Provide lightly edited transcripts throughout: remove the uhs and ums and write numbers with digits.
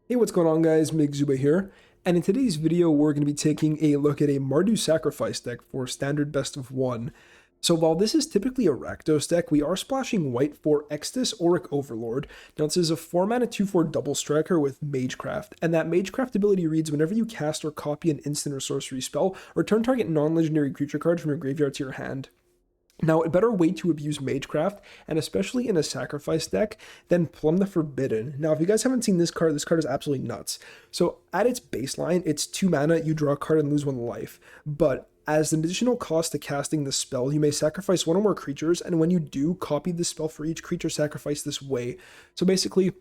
Hey, what's going on, guys? Migzuba here, and in today's video we're going to be taking a look at a Mardu sacrifice deck for standard best of one. So while this is typically a Rakdos deck, we are splashing white for Extus Auric Overlord. Now this is a 4-mana 2/4 double striker with Magecraft, and that Magecraft ability reads whenever you cast or copy an instant or sorcery spell, return target non-legendary creature card from your graveyard to your hand. Now, a better way to abuse Magecraft, and especially in a sacrifice deck, than Plumb the Forbidden. Now, if you guys haven't seen this card is absolutely nuts. So, at its baseline, it's 2 mana, you draw a card and lose 1 life. But as an additional cost to casting the spell, you may sacrifice 1 or more creatures, and when you do, copy the spell for each creature sacrificed this way. So basically,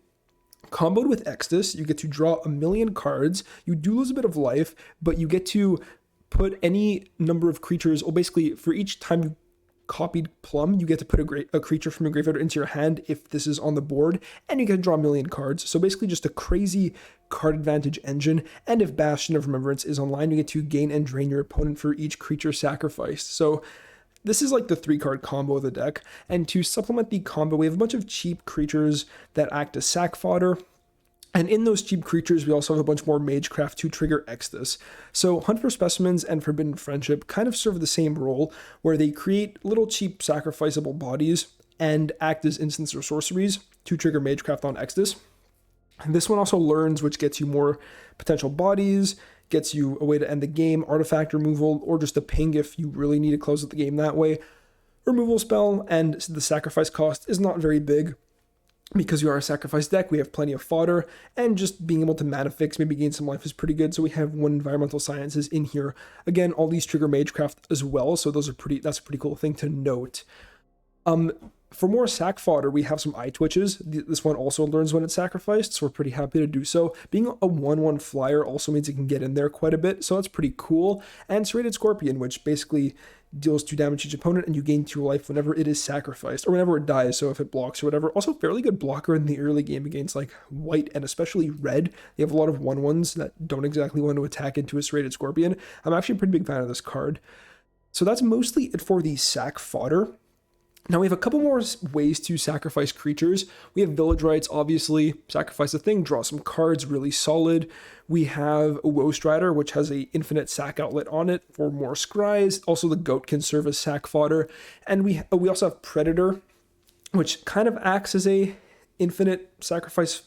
comboed with Extus, you get to draw 1,000,000 cards, you do lose a bit of life, but you get to put any number of creatures, or basically, for each time you copied Plum, you get to put a creature from your graveyard into your hand if this is on the board, and you can draw 1,000,000 cards. So basically just a crazy card advantage engine, and if Bastion of Remembrance is online, you get to gain and drain your opponent for each creature sacrificed. So this is like the 3-card combo of the deck, and to supplement the combo, we have a bunch of cheap creatures that act as sack fodder. And in those cheap creatures, we also have a bunch more Magecraft to trigger Extus. So Hunt for Specimens and Forbidden Friendship kind of serve the same role, where they create little cheap sacrificable bodies and act as instants or sorceries to trigger Magecraft on Extus. And this one also learns, which gets you more potential bodies, gets you a way to end the game, artifact removal, or just a ping if you really need to close out the game that way. Removal spell, and the sacrifice cost is not very big. Because you are a sacrifice deck, we have plenty of fodder, and just being able to mana fix, maybe gain some life is pretty good. So we have 1 environmental sciences in here. Again, all these trigger Magecraft as well, so that's a pretty cool thing to note. For more sack fodder, we have some eye twitches. This one also learns when it's sacrificed, so we're pretty happy to do so. Being a 1/1 flyer also means it can get in there quite a bit, so that's pretty cool. And Serrated Scorpion, which basically deals 2 damage to each opponent, and you gain 2 life whenever it is sacrificed, or whenever it dies, so if it blocks or whatever. Also, fairly good blocker in the early game against like white and especially red. They have a lot of 1/1s that don't exactly want to attack into a Serrated Scorpion. I'm actually a pretty big fan of this card. So that's mostly it for the sack fodder. Now we have a couple more ways to sacrifice creatures. We have Village Rites, obviously, sacrifice a thing, draw some cards, really solid. We have a Woe Strider, which has a infinite sack outlet on it for more scries. Also, the goat can serve as sack fodder. And we also have Predator, which kind of acts as a infinite sacrifice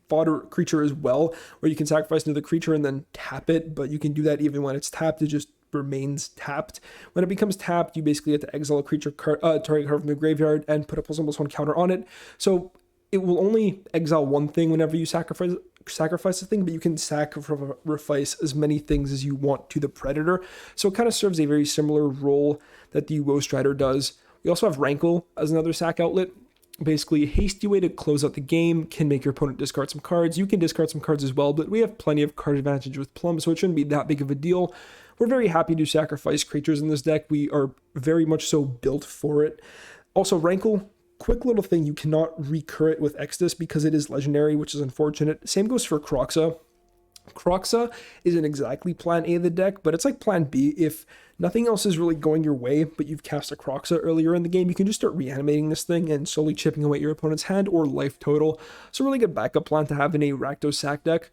fodder creature as well, where you can sacrifice another creature and then tap it, but you can do that even when it's tapped. It just remains tapped. When it becomes tapped, you basically get to exile a creature target card from the graveyard and put a +1/+1 counter on it. So it will only exile one thing whenever you sacrifice a thing, but you can sacrifice as many things as you want to the Predator. So it kind of serves a very similar role that the Woe Strider does. We also have Rankle as another sack outlet. Basically, a hasty way to close out the game, can make your opponent discard some cards. You can discard some cards as well, but we have plenty of card advantage with Plum, so it shouldn't be that big of a deal. We're very happy to sacrifice creatures in this deck. We are very much so built for it. Also, Rankle, quick little thing, you cannot recur it with Extus because it is legendary, which is unfortunate. Same goes for Kroxa. Kroxa isn't exactly plan A of the deck, but it's like plan B. If nothing else is really going your way, but you've cast a Kroxa earlier in the game, you can just start reanimating this thing and slowly chipping away at your opponent's hand or life total. So really good backup plan to have in a Rakdos sack deck.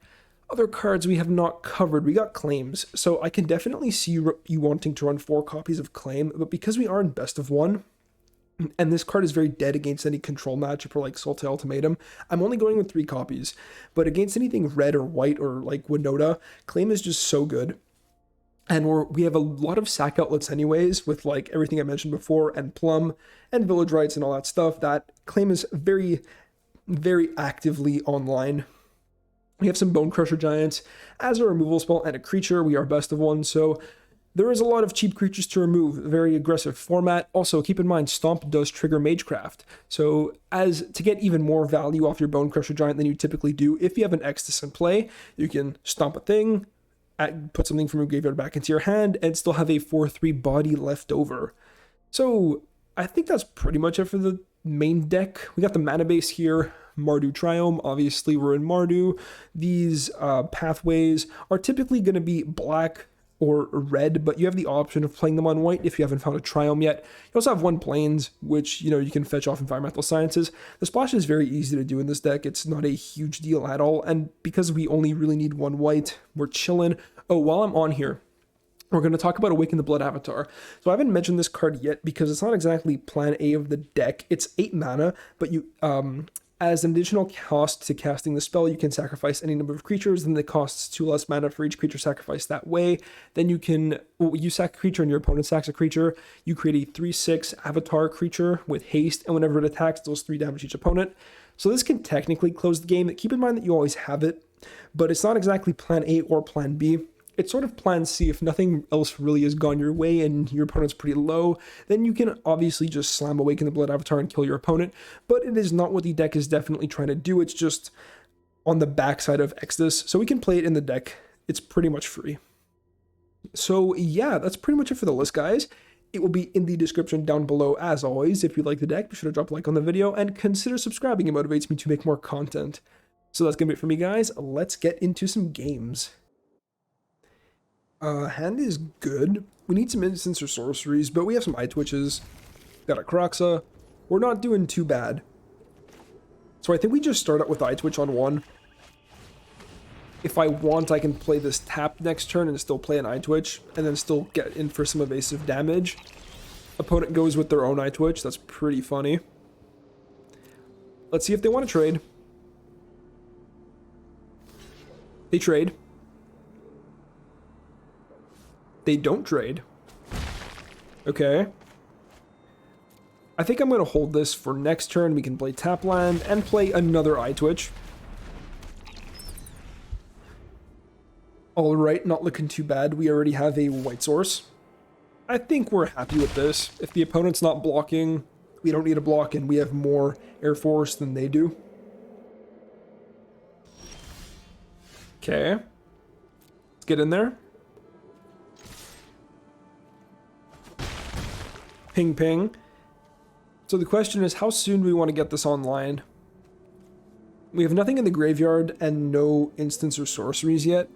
Other cards we have not covered, we got Claims. So I can definitely see you wanting to run 4 copies of Claim, but because we are in best of 1, and this card is very dead against any control matchup or like Sultai Ultimatum, I'm only going with 3 copies. But against anything red or white or like Winota, Claim is just so good. And we have a lot of sack outlets anyways, with like everything I mentioned before, and Plum, and Village Rites and all that stuff. That Claim is very, very actively online. We have some Bone Crusher Giants as a removal spell and a creature. We are best of 1, so there is a lot of cheap creatures to remove, very aggressive format. Also, keep in mind, Stomp does trigger Magecraft. So to get even more value off your Bone Crusher Giant than you typically do, if you have an Extus in play, you can stomp a thing, put something from your graveyard back into your hand, and still have a 4/3 body left over. So I think that's pretty much it for the main deck. We got the mana base here. Mardu Triome, obviously we're in Mardu. These pathways are typically going to be black, or red, but you have the option of playing them on white if you haven't found a triome yet. You also have 1 plains, which, you know, you can fetch off environmental sciences. The splash is very easy to do in this deck. It's not a huge deal at all, and because we only really need 1 white, we're chilling. Oh, while I'm on here, we're going to talk about Awaken the Blood Avatar. So I haven't mentioned this card yet because it's not exactly plan A of the deck. It's 8 mana, but you as an additional cost to casting the spell, you can sacrifice any number of creatures, and it costs 2 less mana for each creature sacrificed that way. Then you can, you sack a creature and your opponent sacks a creature. You create a 3/6 avatar creature with haste, and whenever it attacks, deals 3 damage each opponent. So this can technically close the game. Keep in mind that you always have it, but it's not exactly plan A or plan B. It's sort of plan C. If nothing else really has gone your way and your opponent's pretty low, then you can obviously just slam Awaken the Blood Avatar and kill your opponent, but it is not what the deck is definitely trying to do. It's just on the backside of Exodus, so we can play it in the deck. It's pretty much free. So yeah, that's pretty much it for the list, guys. It will be in the description down below as always. If you like the deck, be sure to drop a like on the video and consider subscribing. It motivates me to make more content. So that's gonna be it for me, guys. Let's get into some games. Hand is good. We need some instants or sorceries, but we have some eye twitches. Got a Croxa. We're not doing too bad. So I think we just start out with eye twitch on 1. If I want, I can play this tap next turn and still play an eye twitch, and then still get in for some evasive damage. Opponent goes with their own eye twitch. That's pretty funny. Let's see if they want to trade. They trade. They don't trade. Okay. I think I'm going to hold this for next turn. We can play tap land and play another eye twitch. Alright, not looking too bad. We already have a white source. I think we're happy with this. If the opponent's not blocking, we don't need a block, and we have more Air Force than they do. Okay. Let's get in there. Ping ping. So the question is, how soon do we want to get this online? We have nothing in the graveyard and no instants or sorceries yet.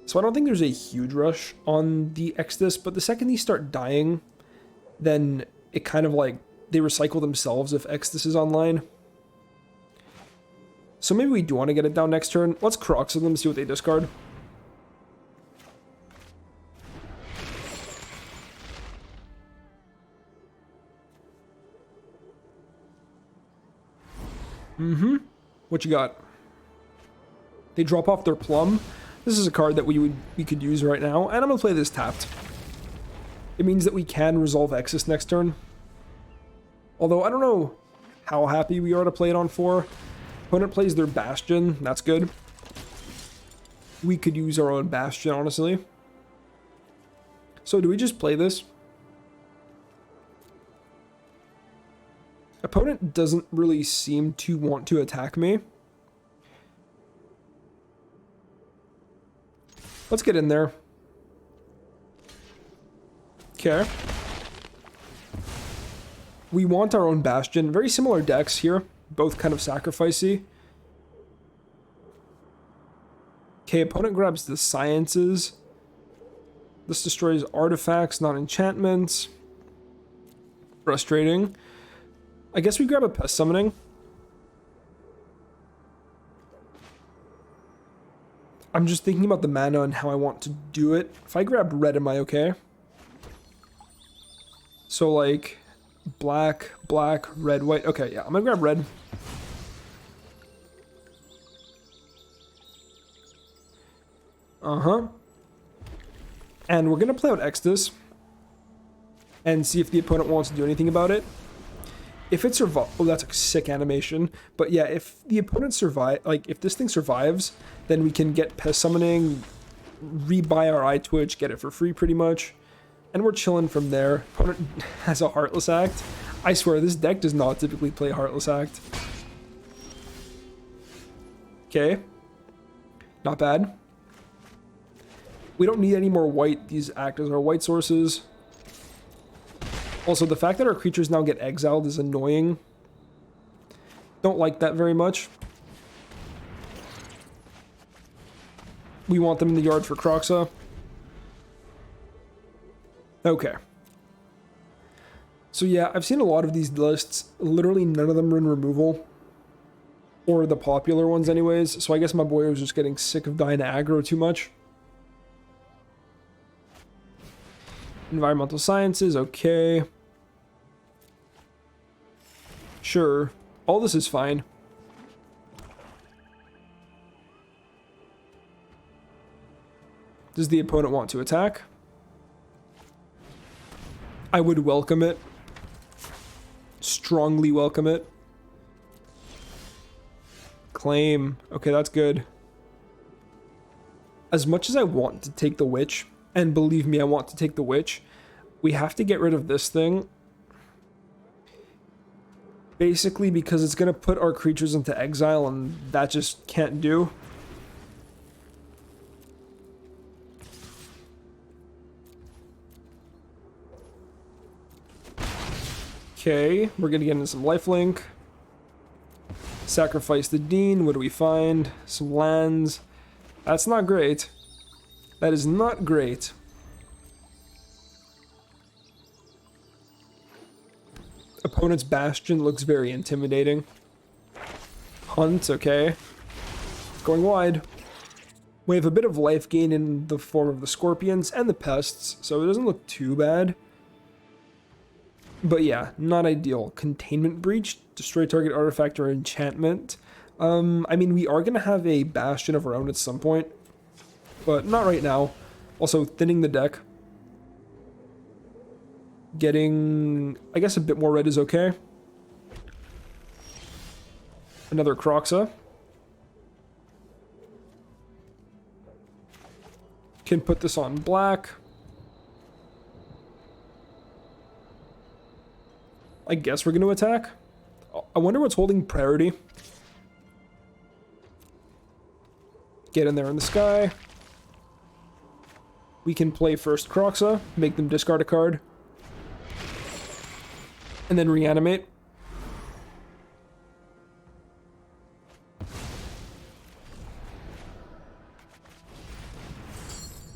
So I don't think there's a huge rush on the Exodus, but the second these start dying, then it kind of like, they recycle themselves if Exodus is online. So maybe we do want to get it down next turn. Let's Croxa them, see what they discard. What you got? They drop off their Plum. This is a card that we could use right now, and I'm gonna play this tapped. It means that we can resolve Exodus next turn. Although I don't know how happy we are to play it on 4. Opponent plays their Bastion. That's good. We could use our own Bastion, honestly. So do we just play this? Opponent doesn't really seem to want to attack me. Let's get in there. Okay. We want our own Bastion. Very similar decks here. Both kind of sacrificey. Okay, opponent grabs the Sciences. This destroys artifacts, not enchantments. Frustrating. I guess we grab a Pest Summoning. I'm just thinking about the mana and how I want to do it. If I grab red, am I okay? So like black, black, red, white. Okay, yeah, I'm gonna grab red. And we're gonna play out Exodus and see if the opponent wants to do anything about it. If it survives, oh, that's a sick animation. But yeah, if the opponent survive, like if this thing survives, then we can get Pest Summoning, rebuy our Eye Twitch, get it for free pretty much, and we're chilling from there. Opponent has a Heartless Act. I swear, this deck does not typically play Heartless Act. Okay, not bad. We don't need any more white. These act as our white sources. Also, the fact that our creatures now get exiled is annoying. Don't like that very much. We want them in the yard for Croxa. Okay. So yeah, I've seen a lot of these lists. Literally none of them are in removal. Or the popular ones anyways. So I guess my boy was just getting sick of dying to aggro too much. Environmental sciences, okay. Sure. All this is fine. Does the opponent want to attack? I would welcome it. Strongly welcome it. Claim. Okay, that's good. As much as I want to take the witch, and believe me, I want to take the witch, we have to get rid of this thing. Basically because it's going to put our creatures into exile, and that just can't do. Okay, we're going to get into some lifelink. Sacrifice the Dean. What do we find? Some lands. That's not great. That is not great. Opponent's Bastion looks very intimidating. Hunt, okay. Going wide. We have a bit of life gain in the form of the Scorpions and the Pests, so it doesn't look too bad. But yeah, not ideal. Containment Breach, destroy target artifact or enchantment. I mean, we are going to have a Bastion of our own at some point, but not right now. Also, thinning the deck. Getting, I guess, a bit more red is okay. Another Croxa. Can put this on black. I guess we're going to attack. I wonder what's holding priority. Get in there in the sky. We can play first Croxa, make them discard a card. And then reanimate.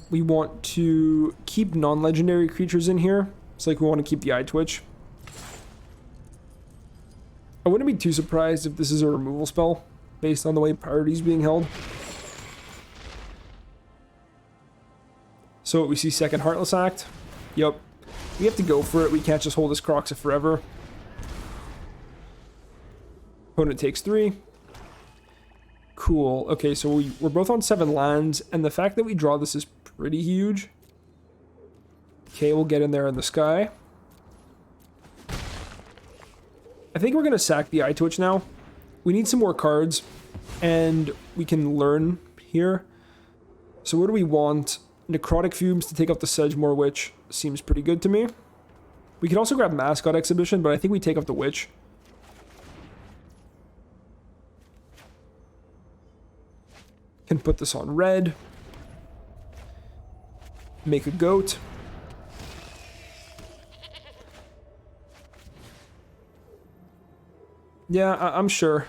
We want to keep non-legendary creatures in here. It's like we want to keep the Eye Twitch. I wouldn't be too surprised if this is a removal spell, based on the way priority is being held. So we see second Heartless Act. Yup. We have to go for it. We can't just hold this Croxa forever. Opponent takes 3. Cool. Okay, so we're both on 7 lands, and the fact that we draw this is pretty huge. Okay, we'll get in there in the sky. I think we're going to sack the Eye Twitch now. We need some more cards, and we can learn here. So what do we want? Necrotic Fumes to take off the Sedgemoor Witch seems pretty good to me. We could also grab Mascot Exhibition, but I think we take off the Witch. Can put this on red. Make a goat. Yeah, I'm sure.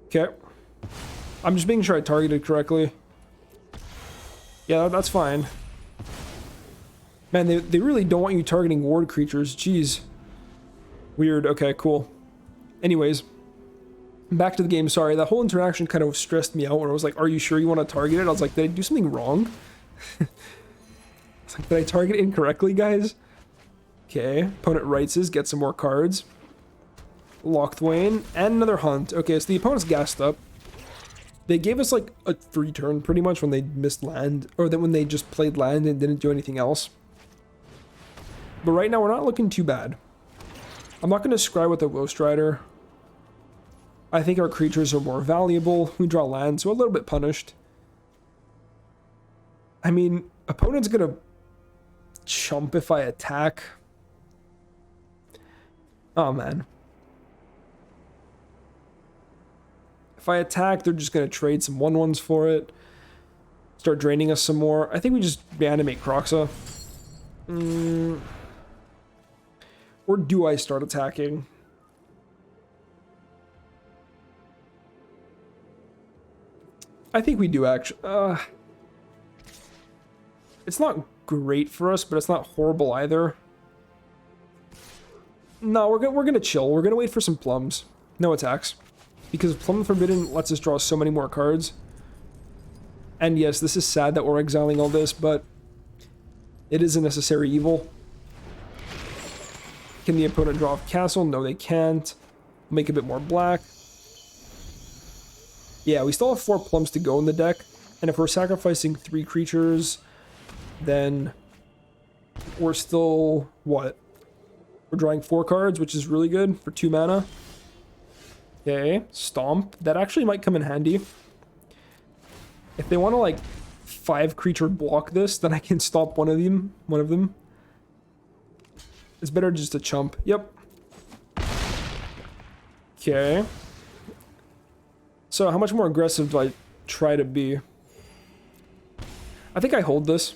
Okay. I'm just making sure I targeted correctly. Yeah, that's fine. Man, they really don't want you targeting ward creatures. Jeez. Weird. Okay, cool. Anyways. Back to the game. Sorry, that whole interaction kind of stressed me out where I was like, are you sure you want to target it? I was like, did I do something wrong? It's like, did I target incorrectly, guys? Okay. Opponent writes his, get some more cards. Locthwain, and another Hunt. Okay, so the opponent's gassed up. They gave us like a free turn pretty much when they missed land, or then when they just played land and didn't do anything else. But right now we're not looking too bad. I'm not going to scry with the Ghost Rider. I think our creatures are more valuable. We draw land, so a little bit punished. I mean, opponent's going to chump if I attack. Oh man. If I attack, they're just going to trade some 1/1s for it. Start draining us some more. I think we just reanimate Croxa. Or do I start attacking? I think we do actually. It's not great for us, but it's not horrible either. No, we're gonna chill. We're gonna wait for some plums. No attacks. Because Plum Forbidden lets us draw so many more cards. And yes, this is sad that we're exiling all this, but it is a necessary evil. Can the opponent draw off castle? No, they can't. Make a bit more black. Yeah, we still have 4 plums to go in the deck. And if we're sacrificing 3 creatures, then we're still, what? We're drawing 4 cards, which is really good for 2 mana. Okay, Stomp. That actually might come in handy. If they want to, like, 5 creature block this, then I can stop one of them. It's better just to chump. Yep. Okay. So how much more aggressive do I try to be? I think I hold this.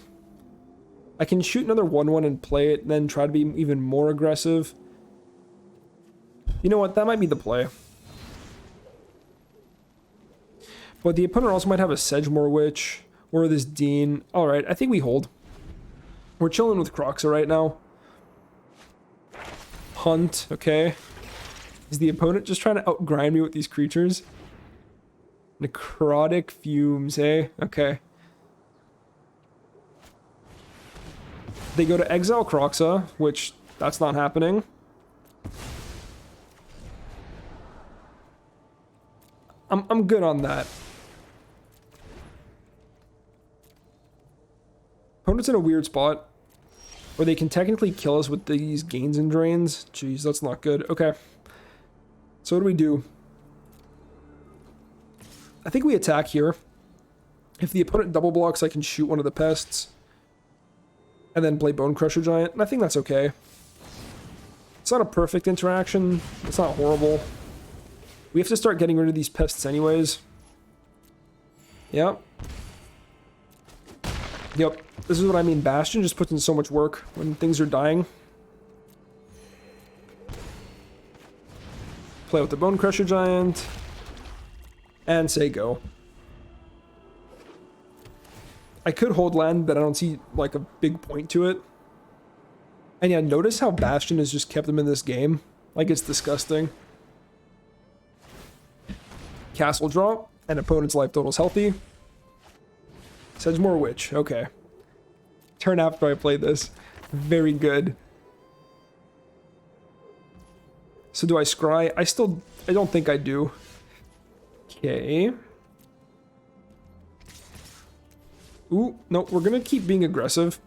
I can shoot another 1/1 and play it, then try to be even more aggressive. You know what? That might be the play. But the opponent also might have a Sedgemoor Witch or this Dean. Alright, I think we hold. We're chilling with Kroxa right now. Hunt, okay. Is the opponent just trying to outgrind me with these creatures? Necrotic Fumes, eh? Okay. They go to exile Kroxa, which that's not happening. I'm good on that. Opponent's in a weird spot where they can technically kill us with these gains and drains. Jeez, that's not good. Okay. So what do we do? I think we attack here. If the opponent double blocks, I can shoot one of the pests. And then play Bone Crusher Giant. And I think that's okay. It's not a perfect interaction. It's not horrible. We have to start getting rid of these pests anyways. Yep. Yep. This is what I mean. Bastion just puts in so much work when things are dying. Play with the Bone Crusher Giant. And say go. I could hold land, but I don't see, like, a big point to it. And yeah, notice how Bastion has just kept them in this game. Like, it's disgusting. Castle draw, and opponent's life total's healthy. Sedgemoor Witch, okay. Turn after I play this. Very good. So do I scry? I don't think I do. Okay. Ooh, no, we're gonna keep being aggressive.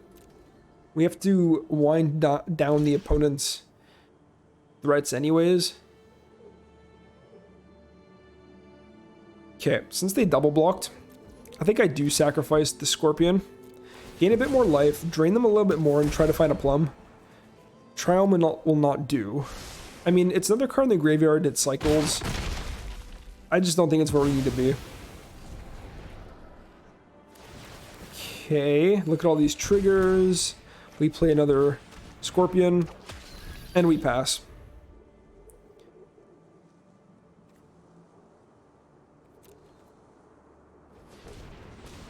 We have to wind down the opponent's threats anyways. Okay, since they double blocked, I think I do sacrifice the Scorpion. Gain a bit more life, drain them a little bit more, and try to find a plum. Trial will not do. I mean, it's another card in the graveyard, it cycles. I just don't think it's where we need to be. Okay, look at all these triggers. We play another Scorpion, and we pass.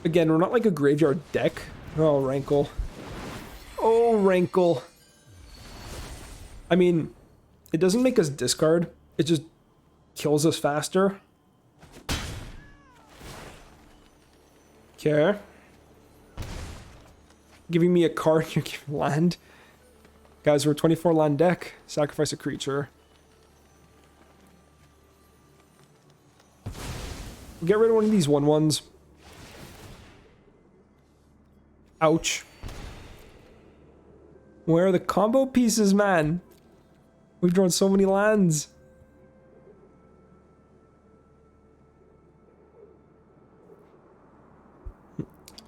Again, we're not like a graveyard deck. Oh, Rankle. Oh, Rankle. I mean, it doesn't make us discard. It just kills us faster. Okay. Giving me a card, you're giving land. Guys, we're a 24 land deck. Sacrifice a creature. Get rid of one of these 1/1s. Ouch. Where are the combo pieces, man? We've drawn so many lands.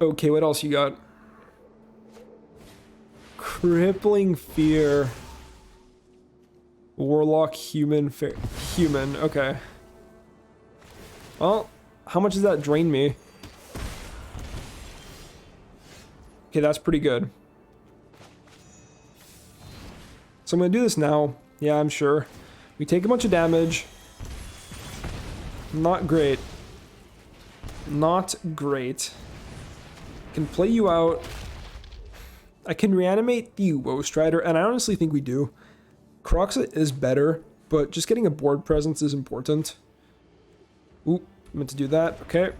Okay, what else you got? Crippling Fear. Warlock, human, human, okay. Well, how much does that drain me? Okay, that's pretty good. So I'm gonna do this now. Yeah, I'm sure. We take a bunch of damage. Not great. Not great. Can play you out. I can reanimate the Woe Strider, and I honestly think we do. Croxa is better, but just getting a board presence is important. Oop, meant to do that. Okay.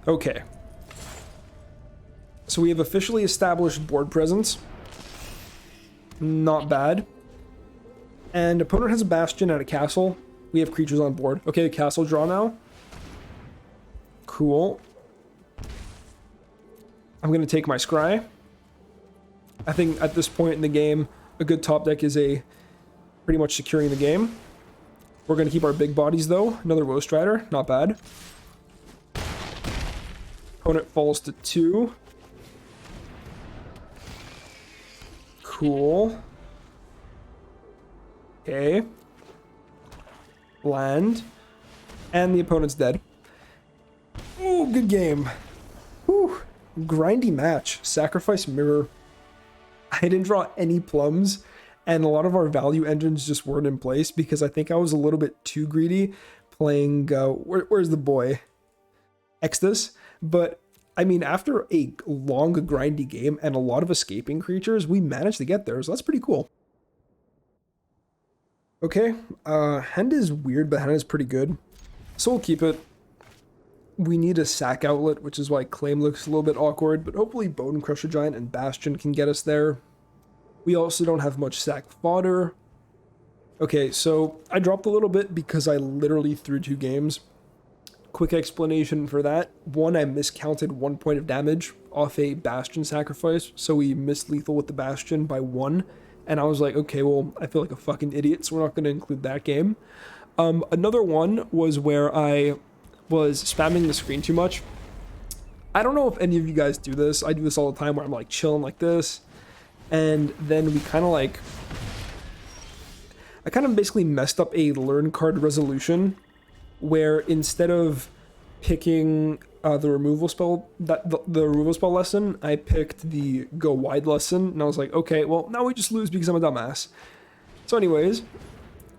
Okay. So we have officially established board presence. Not bad. And opponent has a Bastion and a Castle. We have creatures on board. Okay, Castle draw now. Cool. I'm going to take my Scry. I think at this point in the game, a good top deck is pretty much securing the game. We're going to keep our big bodies though. Another Woe Strider, not bad. Opponent falls to 2. Cool. Okay. Land. And the opponent's dead. Ooh, good game. Whew. Grindy match. Sacrifice Mirror. I didn't draw any plums, and a lot of our value engines just weren't in place because I think I was a little bit too greedy playing, where's the boy? Extus. But, I mean, after a long, grindy game and a lot of escaping creatures, we managed to get there, so that's pretty cool. Okay, Hand is weird, but Hand is pretty good, so we'll keep it. We need a sack outlet, which is why Claim looks a little bit awkward, but hopefully Bone Crusher Giant and Bastion can get us there. We also don't have much sack fodder. Okay, so I dropped a little bit because I literally threw 2 games. Quick explanation for that. 1, I miscounted 1 point of damage off a Bastion sacrifice, so we missed lethal with the Bastion by 1. And I was like, okay, well, I feel like a fucking idiot, so we're not going to include that game. Another one was where I was spamming the screen too much. I don't know if any of you guys do this. I do this all the time where I'm like chilling like this. And then we kind of like... I kind of basically messed up a learn card resolution where instead of picking the removal spell, the removal spell lesson, I picked the go wide lesson. And I was like, okay, well, now we just lose because I'm a dumbass. So anyways,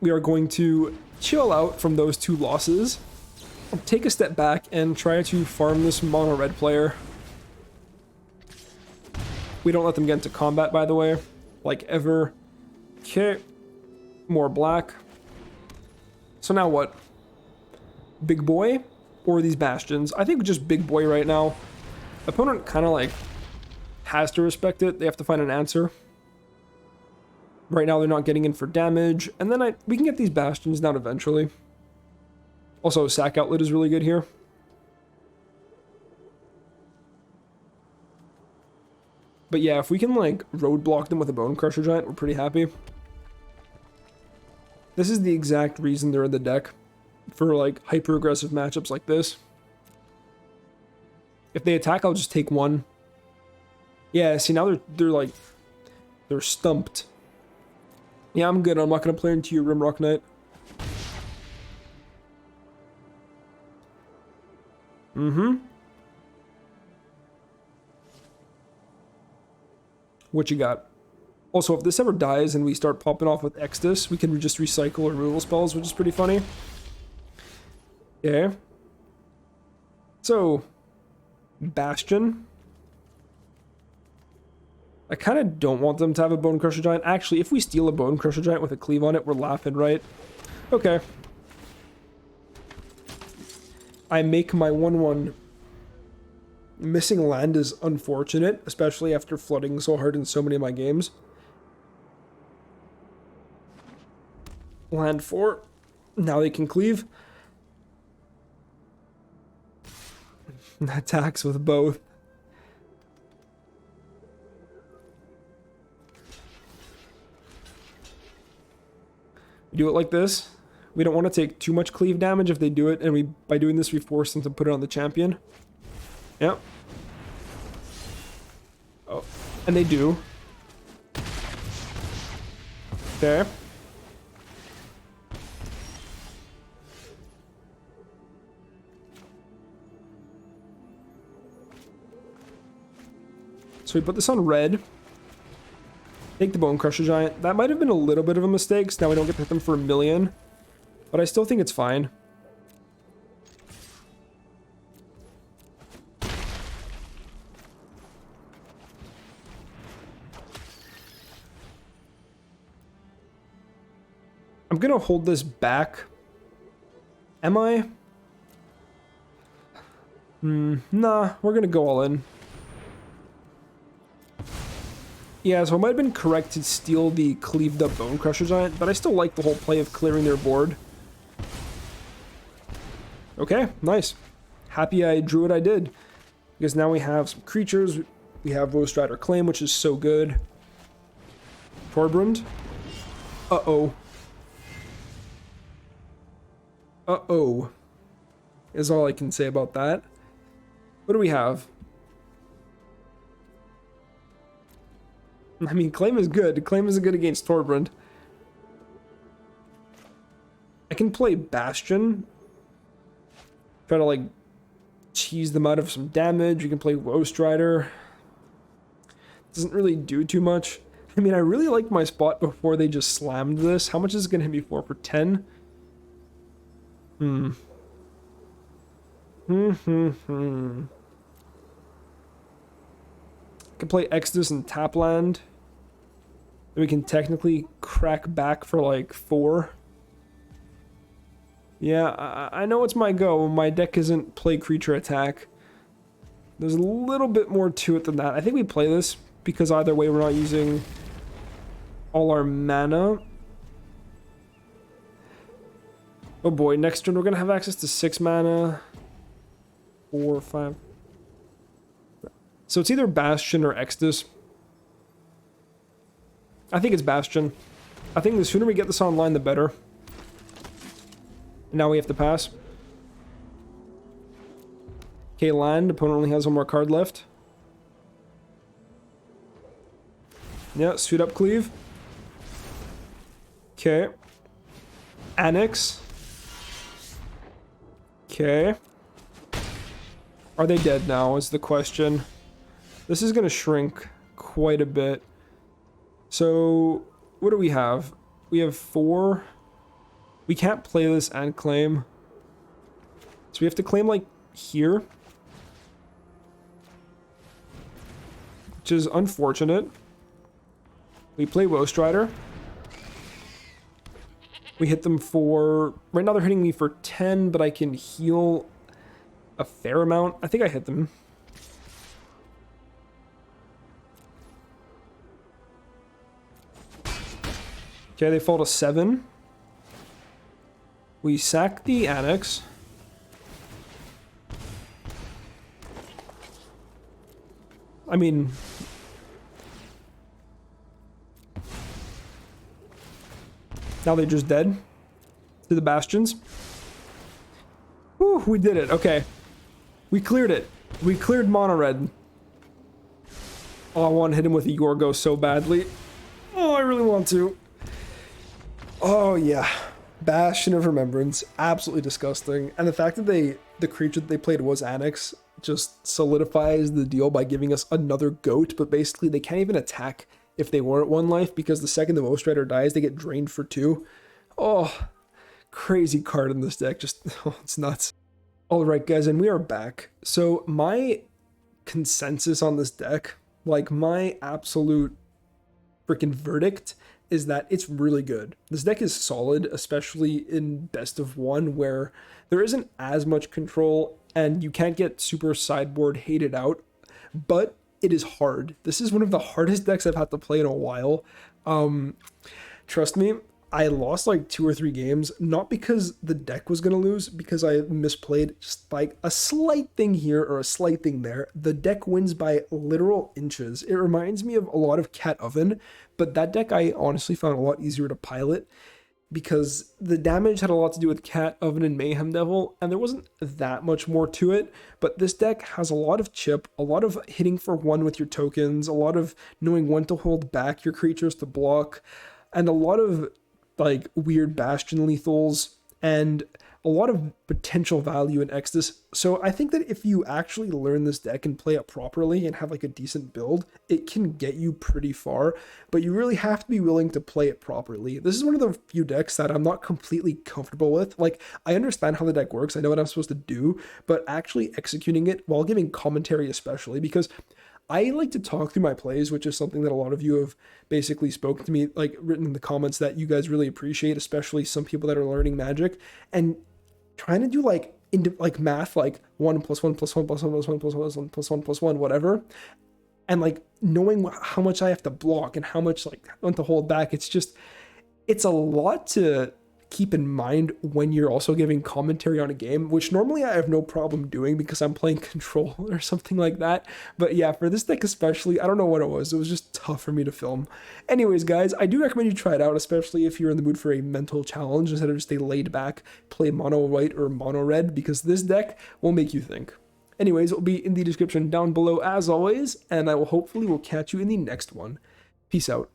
we are going to chill out from those 2 losses. Take a step back and try to farm this mono red player. We don't let them get into combat, by the way, like ever. Okay, more black. So now what? Big boy or these Bastions? I think just big boy right now. Opponent kind of like has to respect it. They have to find an answer. Right now they're not getting in for damage, and then we can get these Bastions down eventually. Also, sack outlet is really good here. But yeah, if we can like roadblock them with a Bone Crusher Giant, we're pretty happy. This is the exact reason they're in the deck, for like hyper aggressive matchups like this. If they attack, I'll just take 1. Yeah, see now they're stumped. Yeah, I'm good. I'm not gonna play into your Rimrock Knight. What you got? Also, if this ever dies and we start popping off with Extus, we can just recycle removal spells, which is pretty funny. Okay. So, Bastion. I kind of don't want them to have a Bone Crusher Giant. Actually, if we steal a Bone Crusher Giant with a cleave on it, we're laughing, right? Okay. I make my 1/1. Missing land is unfortunate, especially after flooding so hard in so many of my games. Land 4. Now they can cleave. Attacks with both. We do it like this. We don't want to take too much cleave damage if they do it, and by doing this we force them to put it on the champion. Yep. Oh, and they do. Okay. So we put this on red. Take the Bone Crusher Giant. That might have been a little bit of a mistake, so now we don't get to hit them for 1 million. But I still think it's fine. I'm gonna hold this back. Am I? Nah, we're gonna go all in. Yeah, so I might have been correct to steal the cleaved up Bone Crusher Giant, but I still like the whole play of clearing their board. Okay, nice. Happy I drew what I did. Because now we have some creatures. We have Roast Rider Claim, which is so good. Torbrand. Uh-oh. Uh-oh. Is all I can say about that. What do we have? I mean, Claim is good. Claim is good against Torbrand. I can play Bastion. Try to, like, cheese them out of some damage. You can play Roast Rider. Doesn't really do too much. I mean, I really liked my spot before they just slammed this. How much is it going to hit me for 10? I can play Exodus and Tapland. We can technically crack back for like 4. Yeah, I know it's my go. My deck isn't play creature attack. There's a little bit more to it than that. I think we play this because either way we're not using all our mana. Oh boy, next turn we're going to have access to 6 mana. 4, 5. So it's either Bastion or Exodus. I think it's Bastion. I think the sooner we get this online, the better. Now we have to pass. Okay, land. Opponent only has one more card left. Yeah, suit up cleave. Okay. Annex. Okay. Are they dead now is the question. This is going to shrink quite a bit. So, what do we have? We have 4. We can't play this and claim. So we have to claim, like, here. Which is unfortunate. We play Roast Rider. We hit them for... Right now they're hitting me for 10, but I can heal a fair amount. I think I hit them. Okay, they fall to 7. We sack the Annex. I mean... Now they're just dead. To the Bastions. Whew, we did it. Okay. We cleared it. We cleared Mono Red. Oh, I want to hit him with a Yorgo so badly. Oh, I really want to. Oh, yeah. Bastion of Remembrance. Absolutely disgusting. And the fact that the creature that they played was Annex just solidifies the deal by giving us another goat, but basically they can't even attack if they were at 1 life, because the second the Roast Rider dies, they get drained for 2. Oh, crazy card in this deck. Just, oh, it's nuts. Alright guys, and we are back. So my consensus on this deck, like my absolute freaking verdict, is that it's really good. This deck is solid, especially in best of 1, where there isn't as much control and you can't get super sideboard hated out, but it is hard. This is one of the hardest decks I've had to play in a while. Trust me, I lost like 2 or 3 games, not because the deck was going to lose, because I misplayed just by a slight thing here or a slight thing there. The deck wins by literal inches. It reminds me of a lot of Cat Oven, but that deck I honestly found a lot easier to pilot because the damage had a lot to do with Cat Oven and Mayhem Devil, and there wasn't that much more to it. But this deck has a lot of chip, a lot of hitting for 1 with your tokens, a lot of knowing when to hold back your creatures to block, and a lot of like weird Bastion lethals, and a lot of potential value in Exodus. So I think that if you actually learn this deck and play it properly and have like a decent build, it can get you pretty far, but you really have to be willing to play it properly. This is one of the few decks that I'm not completely comfortable with. Like, I understand how the deck works, I know what I'm supposed to do, but actually executing it while giving commentary especially, because I like to talk through my plays, which is something that a lot of you have basically spoken to me, like written in the comments that you guys really appreciate, especially some people that are learning Magic and trying to do like into like math, like 1 + 1 + 1 + 1 + 1 + 1 + 1 whatever, and like knowing how much I have to block and how much like I want to hold back. It's a lot to keep in mind when you're also giving commentary on a game, which normally I have no problem doing because I'm playing control or something like that. But yeah, for this deck especially, I don't know what it was. It was just tough for me to film. Anyways, guys, I do recommend you try it out, especially if you're in the mood for a mental challenge instead of just a laid back play mono white or mono red, because this deck will make you think. Anyways, it will be in the description down below as always, and I will hopefully will catch you in the next one. Peace out.